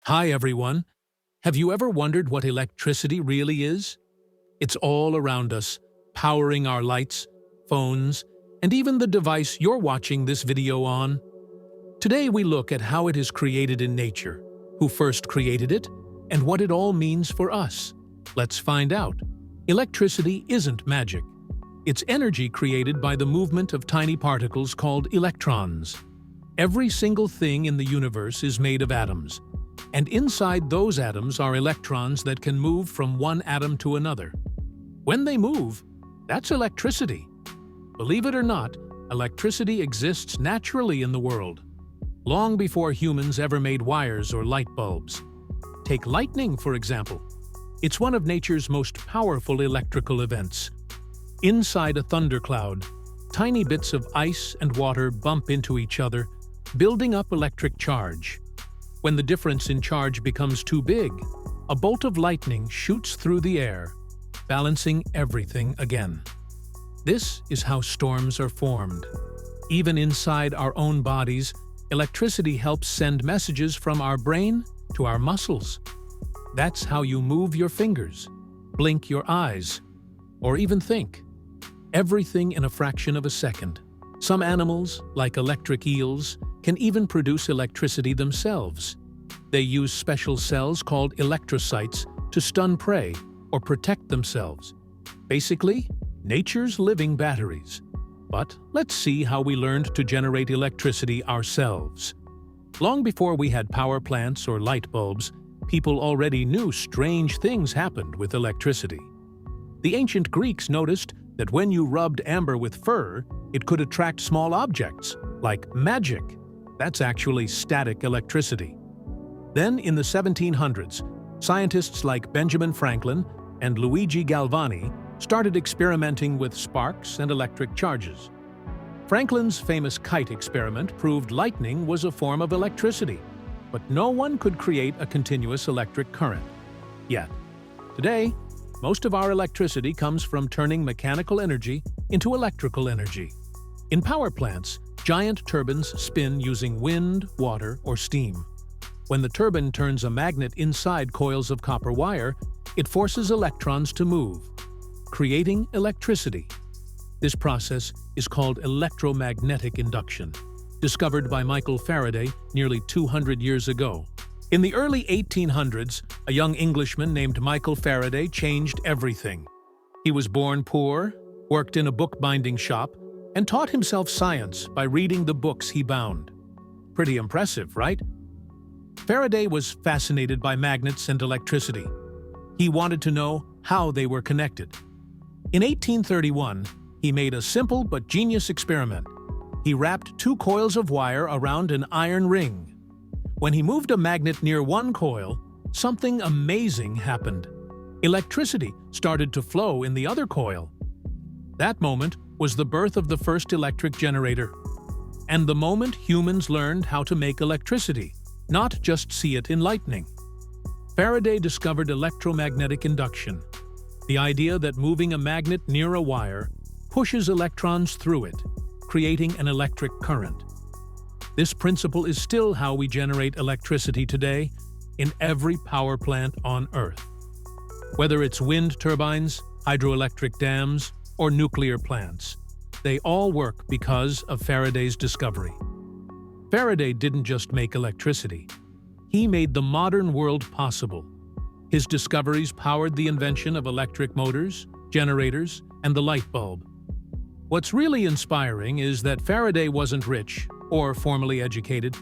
Hi everyone. Have you ever wondered what electricity really is? It's all around us, powering our lights, phones, and even the device you're watching this video on. Today we look at how it is created in nature, who first created it, and what it all means for us. Let's find out. Electricity isn't magic. It's energy created by the movement of tiny particles called electrons. Every single thing in the universe is made of atoms. And inside those atoms are electrons that can move from one atom to another. When they move, that's electricity. Believe it or not, electricity exists naturally in the world, long before humans ever made wires or light bulbs. Take lightning, for example. It's one of nature's most powerful electrical events. Inside a thundercloud, tiny bits of ice and water bump into each other, building up electric charge. When the difference in charge becomes too big, a bolt of lightning shoots through the air, balancing everything again. This is how storms are formed. Even inside our own bodies, electricity helps send messages from our brain to our muscles. That's how you move your fingers, blink your eyes, or even think. Everything in a fraction of a second. Some animals, like electric eels, can even produce electricity themselves. They use special cells called electrocytes to stun prey or protect themselves. Basically, nature's living batteries. But let's see how we learned to generate electricity ourselves. Long before we had power plants or light bulbs, people already knew strange things happened with electricity. The ancient Greeks noticed that when you rubbed amber with fur, it could attract small objects, like magic. That's actually static electricity. Then, in the 1700s, scientists like Benjamin Franklin and Luigi Galvani started experimenting with sparks and electric charges. Franklin's famous kite experiment proved lightning was a form of electricity, but no one could create a continuous electric current yet. Today, most of our electricity comes from turning mechanical energy into electrical energy. In power plants, giant turbines spin using wind, water, or steam. When the turbine turns a magnet inside coils of copper wire, it forces electrons to move, creating electricity. This process is called electromagnetic induction, discovered by Michael Faraday nearly 200 years ago. In the early 1800s, a young Englishman named Michael Faraday changed everything. He was born poor, worked in a bookbinding shop, and taught himself science by reading the books he bound. Pretty impressive, right? Faraday was fascinated by magnets and electricity. He wanted to know how they were connected. In 1831, he made a simple but genius experiment. He wrapped two coils of wire around an iron ring. When he moved a magnet near one coil, something amazing happened. Electricity started to flow in the other coil. That moment was the birth of the first electric generator, and the moment humans learned how to make electricity, not just see it in lightning. Faraday discovered electromagnetic induction, the idea that moving a magnet near a wire pushes electrons through it, creating an electric current. This principle is still how we generate electricity today in every power plant on Earth. Whether it's wind turbines, hydroelectric dams, or nuclear plants, they all work because of Faraday's discovery. Faraday didn't just make electricity. He made the modern world possible. His discoveries powered the invention of electric motors, generators, and the light bulb. What's really inspiring is that Faraday wasn't rich or formally educated.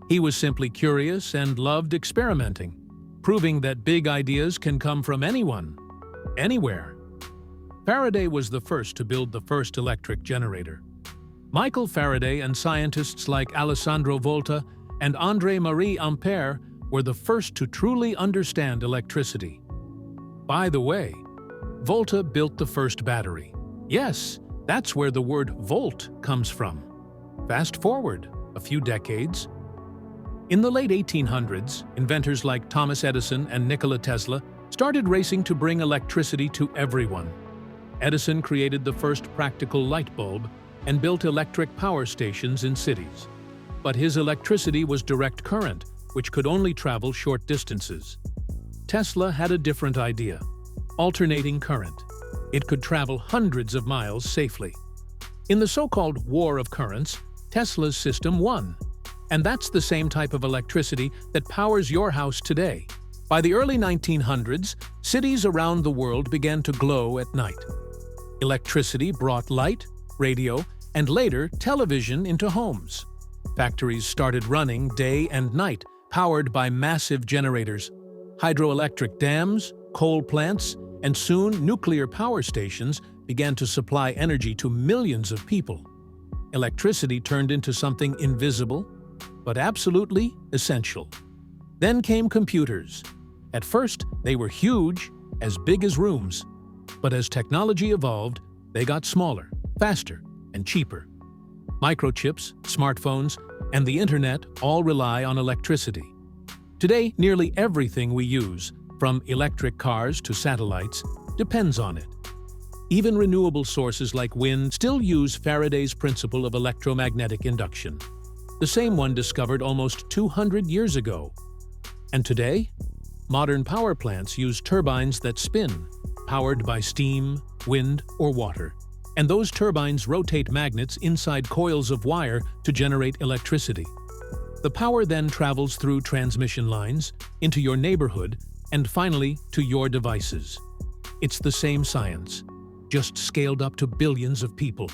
He was simply curious and loved experimenting, proving that big ideas can come from anyone, anywhere. Faraday was the first to build the first electric generator. Michael Faraday and scientists like Alessandro Volta and André-Marie Ampère were the first to truly understand electricity. By the way, Volta built the first battery. Yes, that's where the word volt comes from. Fast forward a few decades. In the late 1800s, inventors like Thomas Edison and Nikola Tesla started racing to bring electricity to everyone. Edison created the first practical light bulb and built electric power stations in cities. But his electricity was direct current, which could only travel short distances. Tesla had a different idea: alternating current. It could travel hundreds of miles safely. In the so-called war of currents, Tesla's system won. And that's the same type of electricity that powers your house today. By the early 1900s, cities around the world began to glow at night. Electricity brought light, radio, and later television into homes. Factories started running day and night, powered by massive generators. Hydroelectric dams, coal plants, and soon nuclear power stations began to supply energy to millions of people. Electricity turned into something invisible, but absolutely essential. Then came computers. At first, they were huge, as big as rooms. But as technology evolved, they got smaller, faster, and cheaper. Microchips, smartphones, and the internet all rely on electricity. Today, nearly everything we use, from electric cars to satellites, depends on it. Even renewable sources like wind still use Faraday's principle of electromagnetic induction, the same one discovered almost 200 years ago. And today, modern power plants use turbines that spin, powered by steam, wind, or water. And those turbines rotate magnets inside coils of wire to generate electricity. The power then travels through transmission lines, into your neighborhood, and finally to your devices. It's the same science, just scaled up to billions of people.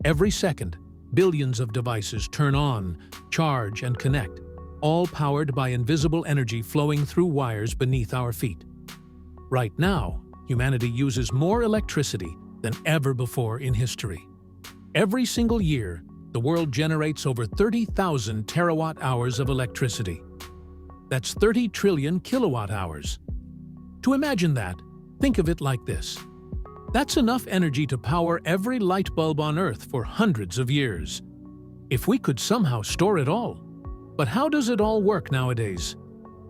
Every second, billions of devices turn on, charge, and connect, all powered by invisible energy flowing through wires beneath our feet. Right now, humanity uses more electricity than ever before in history. Every single year, the world generates over 30,000 terawatt-hours of electricity. That's 30 trillion kilowatt-hours. To imagine that, think of it like this. That's enough energy to power every light bulb on Earth for hundreds of years. If we could somehow store it all. But how does it all work nowadays?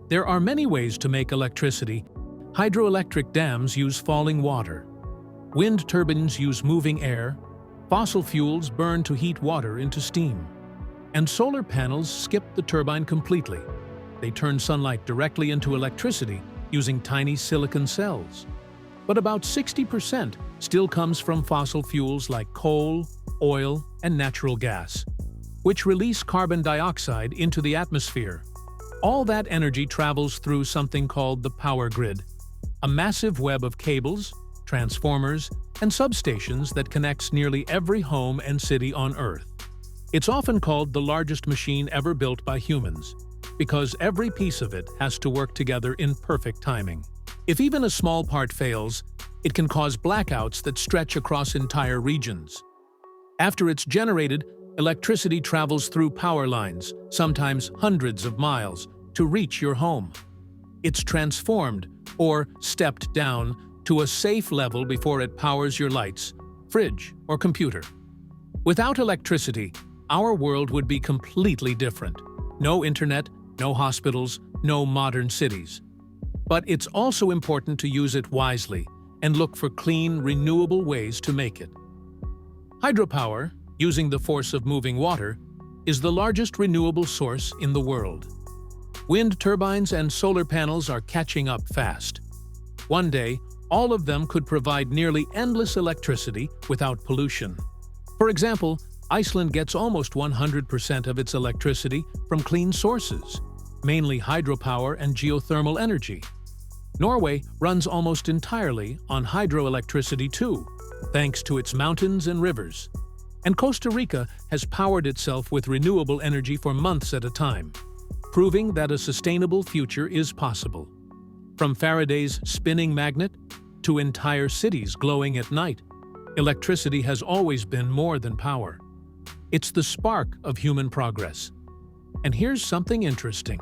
There are many ways to make electricity. Hydroelectric dams use falling water. Wind turbines use moving air. Fossil fuels burn to heat water into steam. And solar panels skip the turbine completely. They turn sunlight directly into electricity using tiny silicon cells. But about 60% still comes from fossil fuels like coal, oil, and natural gas, which release carbon dioxide into the atmosphere. All that energy travels through something called the power grid, a massive web of cables, transformers, and substations that connects nearly every home and city on Earth. It's often called the largest machine ever built by humans, because every piece of it has to work together in perfect timing. If even a small part fails, it can cause blackouts that stretch across entire regions. After it's generated, electricity travels through power lines, sometimes hundreds of miles, to reach your home. It's transformed, or stepped down, to a safe level before it powers your lights, fridge, or computer. Without electricity, our world would be completely different. No internet, no hospitals, no modern cities. But it's also important to use it wisely and look for clean, renewable ways to make it. Hydropower, using the force of moving water, is the largest renewable source in the world. Wind turbines and solar panels are catching up fast. One day, all of them could provide nearly endless electricity without pollution. For example, Iceland gets almost 100% of its electricity from clean sources, mainly hydropower and geothermal energy. Norway runs almost entirely on hydroelectricity too, thanks to its mountains and rivers. And Costa Rica has powered itself with renewable energy for months at a time, proving that a sustainable future is possible. From Faraday's spinning magnet to entire cities glowing at night, electricity has always been more than power. It's the spark of human progress. And here's something interesting.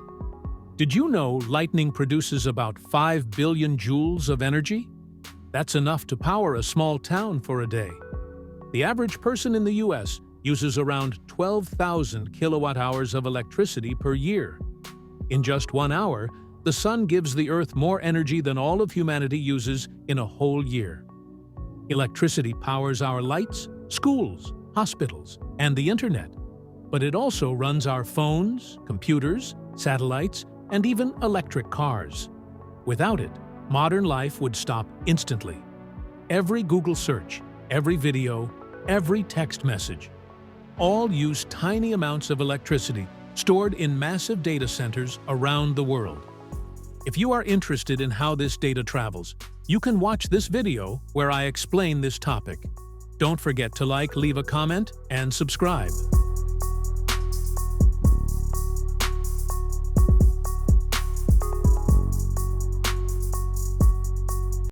Did you know lightning produces about 5 billion joules of energy? That's enough to power a small town for a day. The average person in the US uses around 12,000 kilowatt-hours of electricity per year. In just 1 hour, the sun gives the Earth more energy than all of humanity uses in a whole year. Electricity powers our lights, schools, hospitals, and the internet. But it also runs our phones, computers, satellites, and even electric cars. Without it, modern life would stop instantly. Every Google search, every video, every text message, all use tiny amounts of electricity stored in massive data centers around the world. If you are interested in how this data travels, you can watch this video where I explain this topic. Don't forget to like, leave a comment, and subscribe.